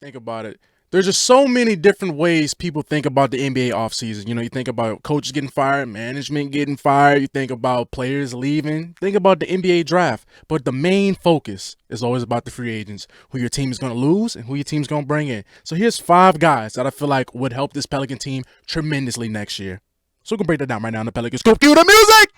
think about it, there's just so many different ways people think about the NBA offseason. You know, you think about coaches getting fired, management getting fired, you think about players leaving, think about the NBA draft. But the main focus is always about the free agents, who your team is going to lose and who your team's going to bring in. So here's 5 guys that I feel like would help this Pelican team tremendously next year. So we can break that down right now in the Pelicans Scoop. Cue the music!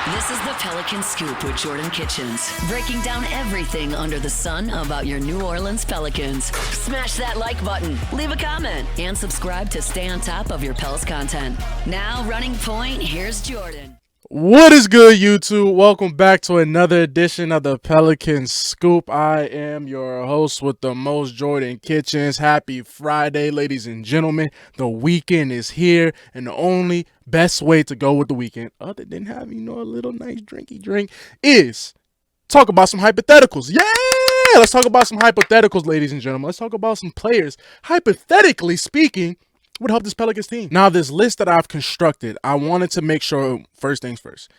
This is the Pelicans Scoop with Jordan Kitchens, breaking down everything under the sun about your New Orleans Pelicans. Smash that like button, leave a comment, and subscribe to stay on top of your Pels content. Now, running point, here's Jordan. What is good, YouTube? Welcome back to another edition of the Pelicans Scoop. I am your host with the most, Jordan Kitchens. Happy Friday, ladies and gentlemen. The weekend is here, and the only best way to go with the weekend, other than having, a little nice drinky drink, is talk about some hypotheticals. Yeah! Let's talk about some hypotheticals, ladies and gentlemen. Let's talk about some players, hypothetically speaking, would help this Pelicans team. Now, this list that I've constructed, I wanted to make sure, first things first,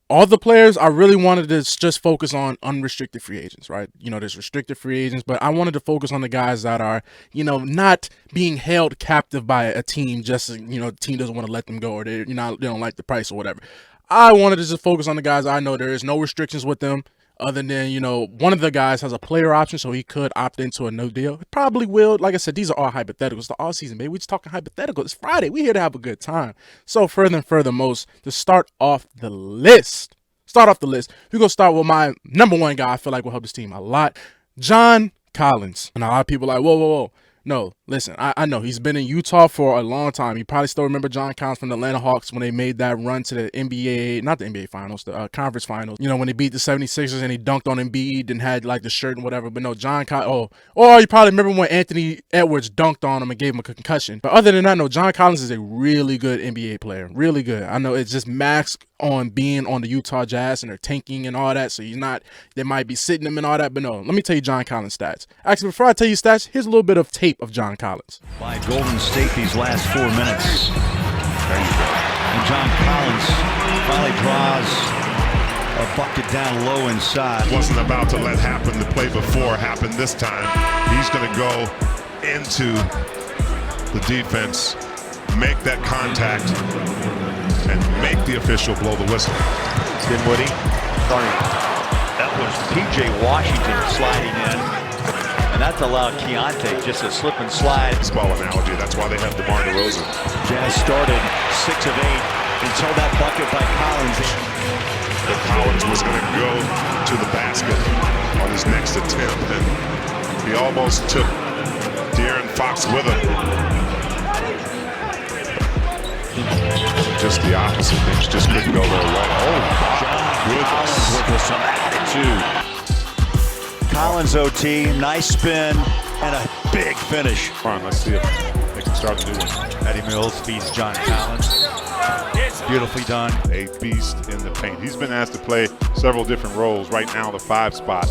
all the players, I really wanted to just focus on unrestricted free agents, right? There's restricted free agents, but I wanted to focus on the guys that are, not being held captive by a team just, the team doesn't want to let them go or they don't like the price or whatever. I wanted to just focus on the guys I know there is no restrictions with them. Other than, one of the guys has a player option, so he could opt into a no deal. He probably will. Like I said, these are all hypotheticals. It's the all season, baby. We're just talking hypotheticals. It's Friday. We're here to have a good time. So further and furthermost, to start off the list, we're going to start with my number one guy I feel like will help this team a lot, John Collins. And a lot of people are like, whoa. No, listen, I know he's been in Utah for a long time. You probably still remember John Collins from the Atlanta Hawks when they made that run to the NBA, not the NBA finals, the conference finals. When they beat the 76ers and he dunked on Embiid and had like the shirt and whatever. But no, John Collins, or you probably remember when Anthony Edwards dunked on him and gave him a concussion. But other than that, no, John Collins is a really good NBA player, really good. I know it's just max on being on the Utah Jazz and they're tanking and all that, so they might be sitting him and all that, but no, let me tell you John Collins' stats. Actually, before I tell you stats, here's a little bit of tape of John Collins. By Golden State these last 4 minutes. There you go. And John Collins finally draws a bucket down low inside. Wasn't about to let the play before happen this time. He's going to go into the defense, make that contact, and make the official blow the whistle. Dinwiddie. That was P.J. Washington sliding in. And that's allowed Keontae just to slip and slide. Baseball analogy, that's why they have DeMar DeRozan. Jazz started 6 of 8 until that bucket by Collins. But Collins was going to go to the basket on his next attempt, and he almost took De'Aaron Fox with him. Just the opposite. Things just couldn't go their way. John Collins with some attitude. Collins OT, nice spin, and a big finish. Come on, let's see if they can start to do it. Eddie Mills feeds John Collins. Beautifully done. A beast in the paint. He's been asked to play several different roles. Right now, the 5 spot.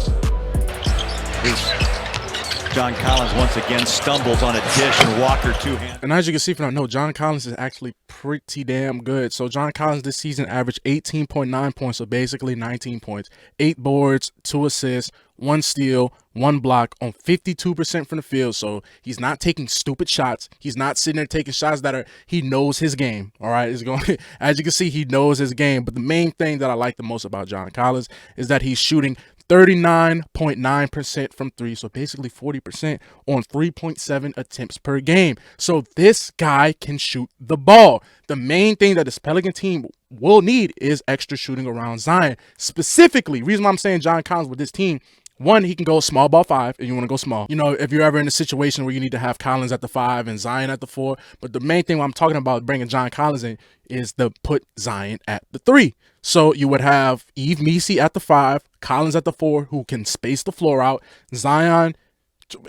John Collins once again stumbles on a dish and Walker two-hand. And as you can see from that note, John Collins is actually pretty damn good. So John Collins this season averaged 18.9 points, so basically 19 points, 8 boards, 2 assists, 1 steal, 1 block on 52% from the field. So he's not taking stupid shots. He's not sitting there taking shots he knows his game. All right, as you can see, he knows his game. But the main thing that I like the most about John Collins is that he's shooting 39.9% from 3, so basically 40% on 3.7 attempts per game. So this guy can shoot the ball. The main thing that this Pelican team will need is extra shooting around Zion. Specifically, reason why I'm saying John Collins with this team, one, he can go small ball 5 if you want to go small. If you're ever in a situation where you need to have Collins at the 5 and Zion at the 4. But the main thing I'm talking about bringing John Collins in is to put Zion at the 3. So you would have Yves Missi at the 5, Collins at the 4, who can space the floor out. Zion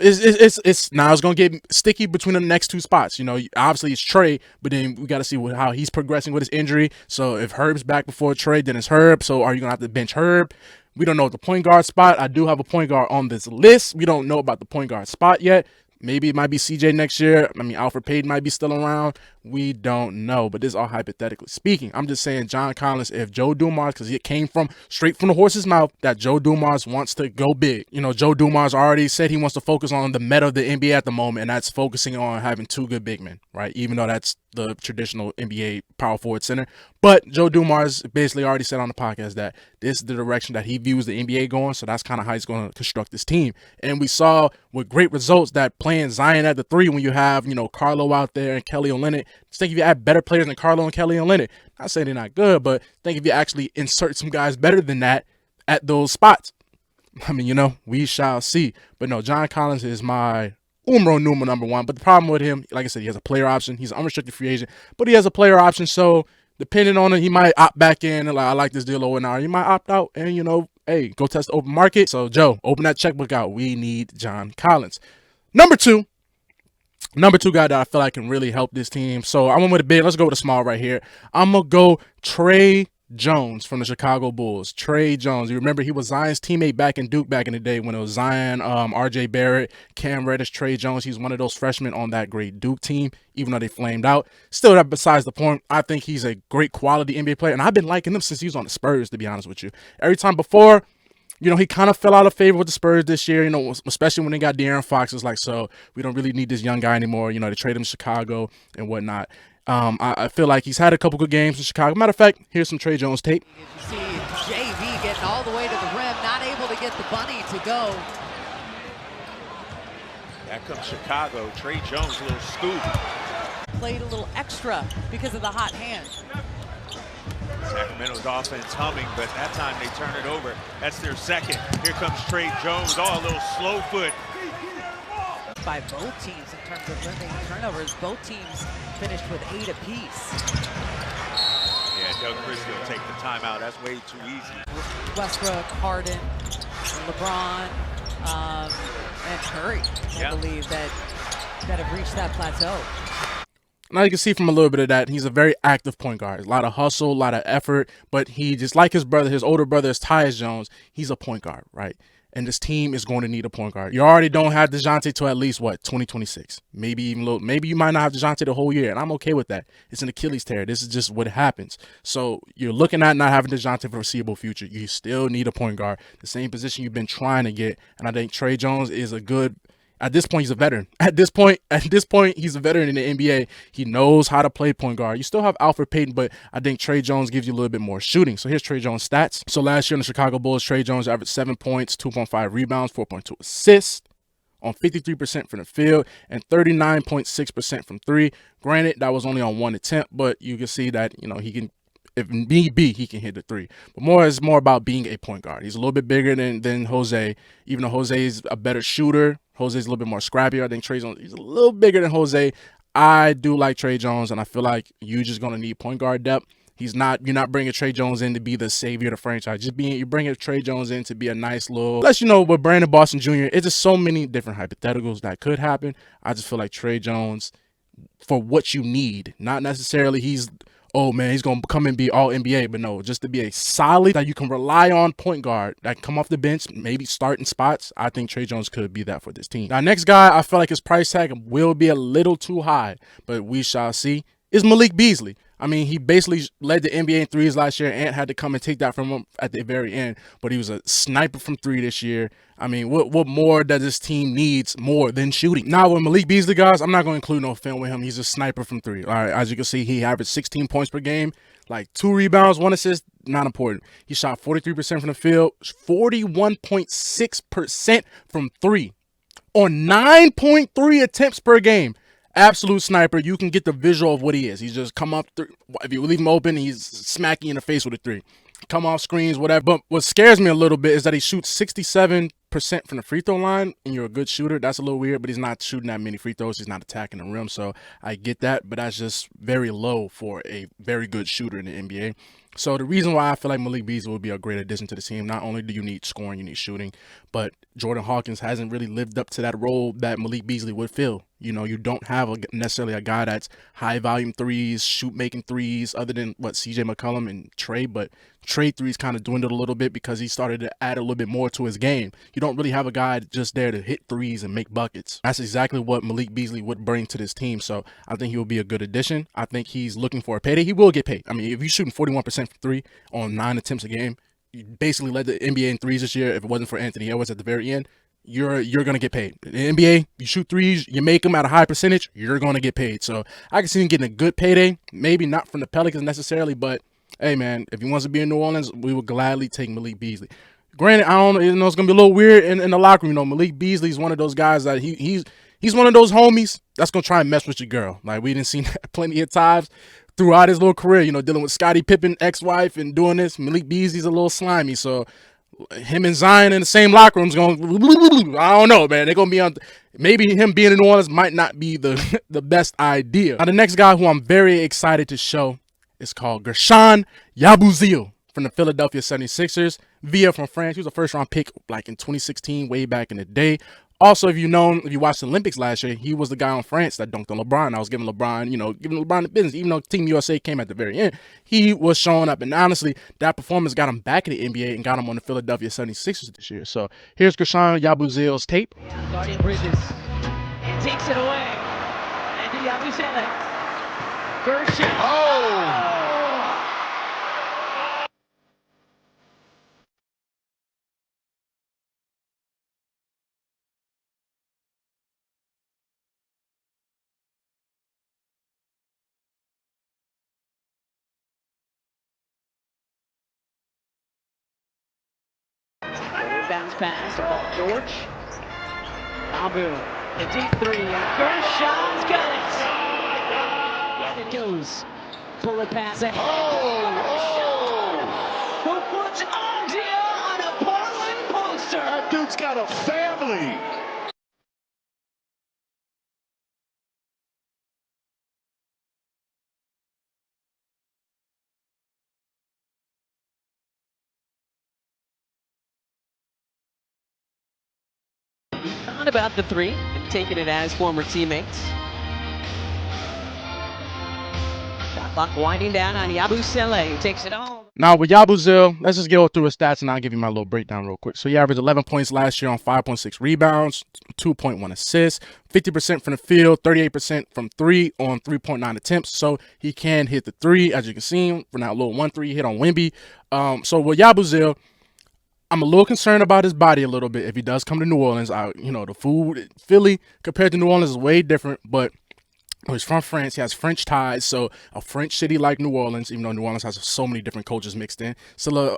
it's now it's going to get sticky between the next 2 spots. Obviously it's Trey, but then we got to see how he's progressing with his injury. So if Herb's back before Trey, then it's Herb. So are you going to have to bench Herb? We don't know the point guard spot. I do have a point guard on this list. We don't know about the point guard spot yet. Maybe it might be CJ next year. I mean, Alfred Payton might be still around. We don't know, but this is all hypothetically speaking. I'm just saying John Collins, if Joe Dumars, because it came from straight from the horse's mouth that Joe Dumars wants to go big. You know, Joe Dumars already said he wants to focus on the meta of the NBA at the moment, and that's focusing on having 2 good big men, right? Even though that's the traditional NBA power forward center. But Joe Dumars basically already said on the podcast that this is the direction that he views the NBA going, so that's kind of how he's going to construct this team. And we saw with great results that playing Zion at the 3 when you have, you know, Carlo out there and Kelly Olynyk. Just think if you add better players than Carlo and Kelly Olynyk, not saying they're not good, but think if you actually insert some guys better than that at those spots. I mean, you know, we shall see. But no, John Collins is my number 1. But the problem with him, like I said, he has a player option. He's an unrestricted free agent, but he has a player option. So depending on it, he might opt back in and like, I like this deal over now. He might opt out and, you know, hey, go test the open market. So Joe, open that checkbook out. We need John Collins. Number two guy that I feel like can really help this team. So I went with a big. Let's go with a small right here. I'm going to go Trey Jones from the Chicago Bulls. Trey Jones. You remember he was Zion's teammate back in Duke back in the day when it was Zion, RJ Barrett, Cam Reddish, Trey Jones. He's one of those freshmen on that great Duke team, even though they flamed out. Still, that besides the point, I think he's a great quality NBA player, and I've been liking him since he was on the Spurs, to be honest with you. Every time before, you know, he kind of fell out of favor with the Spurs this year, you know, especially when they got De'Aaron Fox. It's like, so we don't really need this young guy anymore. You know, they traded him to Chicago and whatnot. I feel like he's had a couple good games in Chicago. Matter of fact, here's some Trey Jones tape. You see JV getting all the way to the rim, not able to get the bunny to go. Back comes Chicago. Trey Jones, a little scoop. Played a little extra because of the hot hand. Sacramento's offense humming, but that time they turn it over. That's their second. Here comes Trey Jones. Oh, a little slow foot. By both teams in terms of limiting turnovers. Both teams finished with 8 apiece. Yeah, Doug Christie will take the timeout. That's way too easy. Westbrook, Harden, LeBron, and Curry, I believe, that have reached that plateau. Now you can see from a little bit of that, he's a very active point guard. A lot of hustle, a lot of effort, but he, just like his brother, his older brother is Tyus Jones, he's a point guard, right? And this team is going to need a point guard. You already don't have DeJounte till at least, 2026? Maybe even a little. Maybe you might not have DeJounte the whole year, and I'm okay with that. It's an Achilles tear. This is just what happens. So you're looking at not having DeJounte for the foreseeable future. You still need a point guard, the same position you've been trying to get. And I think Trey Jones is a good. At this point, he's a veteran. At this point, he's a veteran in the NBA. He knows how to play point guard. You still have Alfred Payton, but I think Trey Jones gives you a little bit more shooting. So here's Trey Jones' stats. So last year in the Chicago Bulls, Trey Jones averaged 7 points, 2.5 rebounds, 4.2 assists on 53% from the field and 39.6% from 3. Granted, that was only on 1 attempt, but you can see that, you know, he can, if need be, he can hit the 3. But it's more about being a point guard. He's a little bit bigger than Jose, even though Jose is a better shooter. Jose's a little bit more scrappier. I think Trey Jones, he's a little bigger than Jose. I do like Trey Jones, and I feel like you're just going to need point guard depth. You're not bringing Trey Jones in to be the savior of the franchise. You're bringing Trey Jones in to be a nice little, let you know, with Brandon Boston Jr., it's just so many different hypotheticals that could happen. I just feel like Trey Jones, for what you need, not necessarily he's going to come and be all NBA, but no, just to be a solid that you can rely on point guard that can come off the bench, maybe start in spots. I think Trey Jones could be that for this team. Now, next guy, I feel like his price tag will be a little too high, but we shall see, is Malik Beasley. I mean, he basically led the NBA in threes last year. Ant had to come and take that from him at the very end, but he was a sniper from 3 this year. I mean, what more does this team needs more than shooting? Now, with Malik Beasley, guys, I'm not going to include no film with him. He's a sniper from 3. All right, as you can see, he averaged 16 points per game, like 2 rebounds, 1 assist, not important. He shot 43% from the field, 41.6% from 3 on 9.3 attempts per game. Absolute sniper. You can get the visual of what he is. He's just come up through. If you leave him open, he's smacking you in the face with a 3. Come off screens, whatever. But what scares me a little bit is that he shoots 67% from the free throw line, and you're a good shooter. That's a little weird, but he's not shooting that many free throws. He's not attacking the rim, so I get that, but that's just very low for a very good shooter in the NBA. So the reason why I feel like Malik Beasley would be a great addition to the team, not only do you need scoring, you need shooting, but Jordan Hawkins hasn't really lived up to that role that Malik Beasley would fill. You know, you don't have necessarily a guy that's high volume threes, making threes, other than CJ McCollum and Trey, but Trey threes kind of dwindled a little bit because he started to add a little bit more to his game. You don't really have a guy just there to hit threes and make buckets. That's exactly what Malik Beasley would bring to this team. So I think he will be a good addition. I think he's looking for a payday. He will get paid. I mean, if you're shooting 41% from three on 9 attempts a game, you basically led the NBA in threes this year. If it wasn't for Anthony Edwards at the very end, you're gonna get paid. In the NBA, you shoot threes, you make them at a high percentage, you're gonna get paid. So I can see him getting a good payday. Maybe not from the Pelicans necessarily, but hey man, if he wants to be in New Orleans, we would gladly take Malik Beasley. Granted, I don't know, you know, it's gonna be a little weird in the locker room. You know, Malik Beasley is one of those guys that he's one of those homies that's gonna try and mess with your girl. Like we didn't see that plenty of times throughout his little career. You know, dealing with Scottie Pippen, ex-wife, and doing this. Malik Beasley's a little slimy, so him and Zion in the same locker room is going, I don't know, man. They're going to be on, maybe him being in New Orleans might not be the best idea. Now, the next guy who I'm very excited to show is called Guerschon Yabusele from the Philadelphia 76ers. Via from France. He was a first-round pick like in 2016, way back in the day. Also, if you watched the Olympics last year, he was the guy on France that dunked on LeBron. I was giving LeBron the business. Even though Team USA came at the very end, he was showing up. And honestly, that performance got him back in the NBA and got him on the Philadelphia 76ers this year. So here's Guerschon Yabusele's tape. Guardian Bridges and takes it away. And Yabusele. Guerschon. Oh! Bounce pass to George. Abu, a deep three, and Guerschon's got it. And it goes. Bullet pass ahead. Who puts India on a Portland poster? That dude's got a family. Not about the three, and taking it as former teammates. Shot clock winding down on Yabusele, who takes it home. Now with Yabusele, let's just go through his stats and I'll give you my little breakdown real quick. So he averaged 11 points last year on 5.6 rebounds, 2.1 assists, 50% from the field, 38% from three on 3.9 attempts. So he can hit the three, as you can see from that little 1-3 hit on Wemby. So with Yabusele, I'm a little concerned about his body a little bit if he does come to New Orleans. The food, Philly compared to New Orleans is way different, but he's from France. He has French ties, so a French city like New Orleans, even though New Orleans has so many different cultures mixed in, still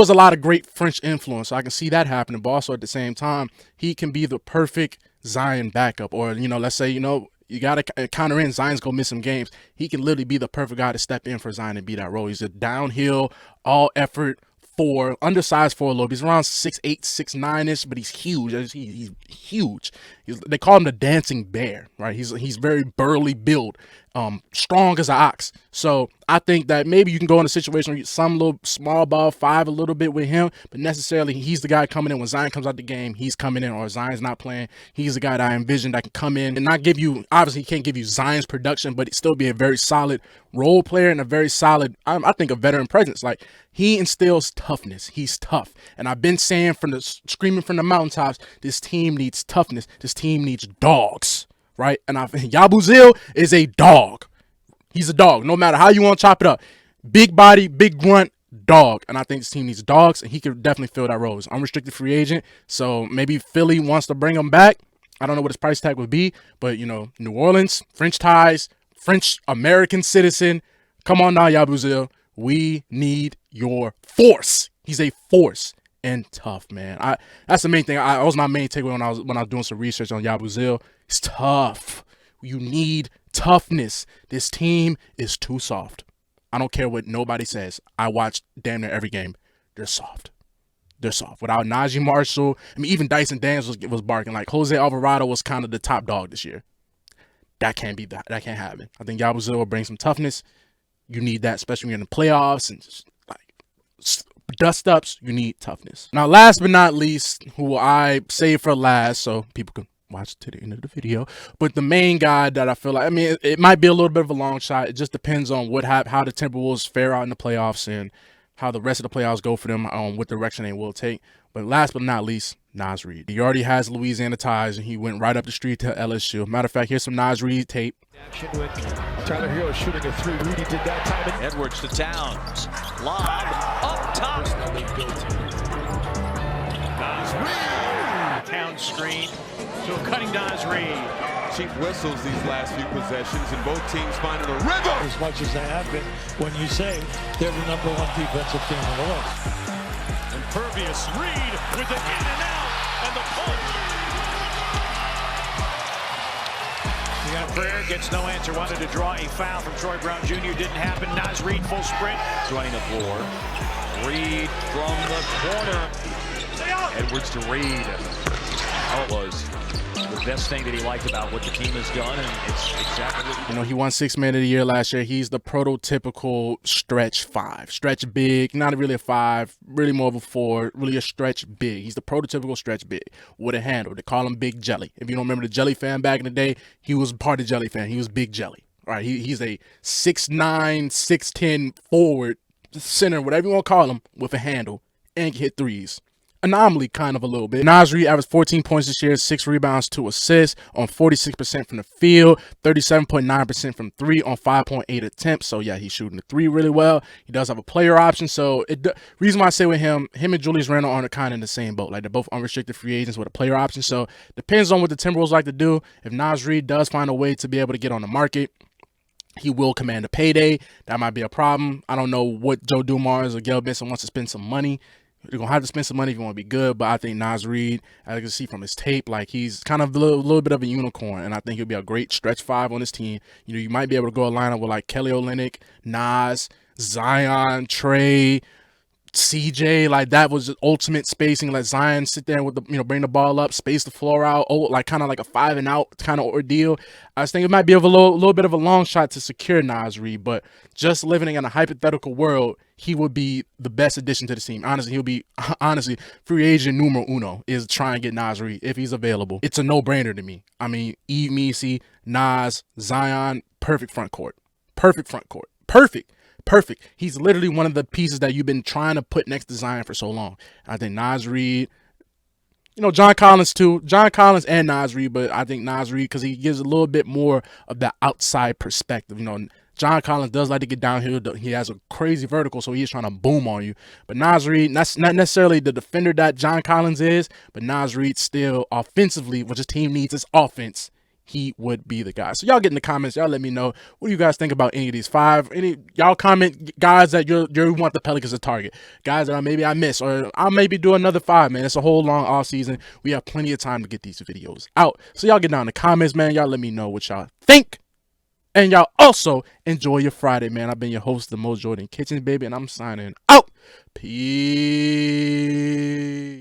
is a lot of great French influence. So I can see that happening, but also at the same time, he can be the perfect Zion backup, or let's say you got to counter in. Zion's going to miss some games. He can literally be the perfect guy to step in for Zion and be that role. He's a downhill, all effort, undersized for a little bit. He's around 6'8", 6'9"-ish, but he's huge. He's huge. They call him the dancing bear, right? He's very burly build, strong as an ox. So I think that maybe you can go in a situation where some little small ball five a little bit with him, but necessarily he's the guy coming in when Zion comes out the game. He's coming in, or Zion's not playing. He's the guy that I envision that can come in and not give you, obviously he can't give you Zion's production, but still be a very solid role player and a very solid, I think, a veteran presence. Like, he instills toughness. He's tough. And I've been saying screaming from the mountaintops, this team needs toughness. This team needs dogs, right? And Yabusele is a dog. He's a dog, no matter how you want to chop it up. Big body, big grunt, dog. And I think this team needs dogs, and he could definitely fill that role. He's an unrestricted free agent, so maybe Philly wants to bring him back. I don't know what his price tag would be, but, New Orleans, French ties, French-American citizen. Come on now, Yabusele. We need your force. He's a force and tough, man. That's the main thing. That was my main takeaway when I was doing some research on Yabusele. He's tough. You need toughness. This team is too soft. I don't care what nobody says. I watched damn near every game. They're soft. They're soft. Without Najee Marshall, even Dyson Daniels was barking. Like, Jose Alvarado was kind of the top dog this year. That can't happen. I think Yabusele will bring some toughness. You need that, especially when you're in the playoffs and just like dust ups. You need toughness. Now, last but not least, who I save for last, so people can watch to the end of the video, but the main guy that I feel like, I mean, it might be a little bit of a long shot. It just depends on how the Timberwolves fare out in the playoffs and how the rest of the playoffs go for them, what direction they will take. But last but not least, Naz Reid. He already has Louisiana ties, and he went right up the street to LSU. Matter of fact, here's some Naz Reid tape. Action with Tyler Hero shooting a three. Rudy did that time. Edwards to Towns. Lob up top. Naz Reid. Towns screen. So cutting Naz Reid. Cheap whistles these last few possessions, and both teams finding a rhythm. As much as they have been, when you say they're the #1 defensive team in the world. Impervious Reid with the in and out and the punch. You got a prayer, gets no answer. Wanted to draw a foul from Troy Brown Jr. Didn't happen. Naz Reid full sprint. Running the floor. Reid from the corner. Edwards to Reid. Oh, it was the best thing that he liked about what the team has done, and it's exactly what you know, he won 6th Man of the Year last year. He's the prototypical stretch 5. Stretch big, not really a 5, really more of a 4, really a stretch big. He's the prototypical stretch big with a handle. They call him Big Jelly. If you don't remember the Jelly fan back in the day, he was part of Jelly fan. He was Big Jelly. All right, he's a 6'9", 6'10" forward, center, whatever you want to call him, with a handle and can hit threes. Anomaly kind of a little bit. Naz Reid averaged 14 points this year, 6 rebounds, 2 assists on 46% from the field, 37.9% from 3 on 5.8 attempts. So yeah, he's shooting the 3 really well. He does have a player option. So reason why I say with him and Julius Randle are kind of in the same boat. Like, they're both unrestricted free agents with a player option. So depends on what the Timberwolves like to do. If Naz Reid does find a way to be able to get on the market, he will command a payday. That might be a problem. I don't know what Joe Dumars or Gail Benson wants to spend some money. You're going to have to spend some money if you want to be good, but I think Naz Reid, as you can see from his tape, like, he's kind of a little bit of a unicorn, and I think he'll be a great stretch 5 on this team. You know, you might be able to go a lineup with, like, Kelly Olynyk, Naz, Zion, Trey, CJ. Like, that was just ultimate spacing. Let Zion sit there with the, you know, bring the ball up, space the floor out, like kind of like a 5 and out kind of ordeal. I just think it might be a little bit of a long shot to secure Naz Reid, but just living in a hypothetical world, he would be the best addition to the team. Honestly, he'll be free agent numero uno is try and get Naz Reid if he's available. It's a no-brainer to me. I mean, Eve Messi, Naz, Zion, perfect front court. Perfect front court. Perfect. He's literally one of the pieces that you've been trying to put next to Zion for so long. I think Naz Reid, you know, John Collins too. John Collins and Naz Reid, but I think Naz Reid because he gives a little bit more of that outside perspective. You know, John Collins does like to get downhill. He has a crazy vertical, so he's trying to boom on you. But Naz Reid, that's not necessarily the defender that John Collins is, but Naz Reid still offensively, which his team needs is offense. He would be the guy. So y'all get in the comments. Y'all let me know. What do you guys think about any of these 5? Y'all comment guys that you want the Pelicans to target. Guys that maybe I miss, or I'll maybe do another 5, man. It's a whole long off season. We have plenty of time to get these videos out. So y'all get down in the comments, man. Y'all let me know what y'all think. And y'all also enjoy your Friday, man. I've been your host, the Mo Jordan Kitchens, baby, and I'm signing out. Peace.